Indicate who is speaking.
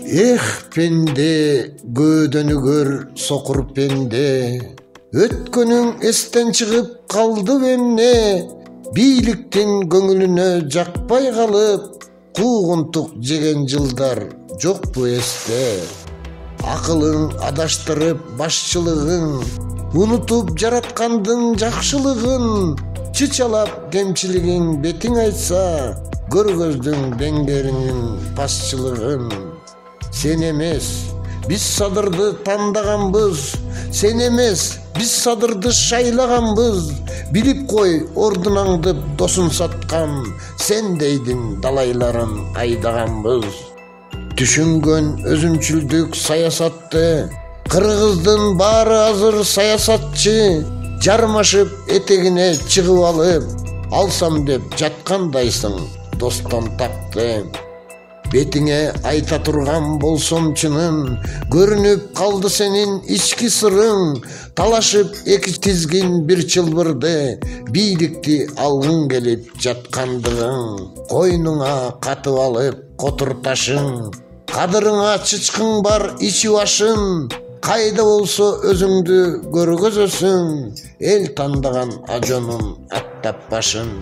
Speaker 1: Pende, gödөнү көр сокур пенде. Өткөнүң эстен чыгып калды эмне? Бийликтин көңүлүнө жакпай калып, куугунтук жеген жылдар жокпу эсте? Акылың адаштырып башчылыгың, унутуп жараткандын жакшылыгын, чычалап кемчилигиң бетиң айтса, көргөздүң деңгериңин пасчылыгын. Sen эмес, биз садырды тандаганбыз, сен эмес, биз садырды шайлаганбыз. Билип кой, ордунаңды досун саткан, сен дейдин далайларын айдаганбыз. Түшүнгөн өзүмчүлдүк саясатты, кыргыздын баары азыр саясатчы, жармашып этегине чыгып алып, алсам деп жаткандайсың достон такты. Бетиңе айта турган болсом чынын, көрүнүп калды сенин ички сырың. Талашып эки тизгин бир чылбырды, бийликти алгың келип жаткандыгың. Койнуңа катып алып котур ташың, кадырыңа чычкың бар ичип ашын. Кайда болсо өзүңдү көргөзөсүң, эл тандаган ажонун аттап башын.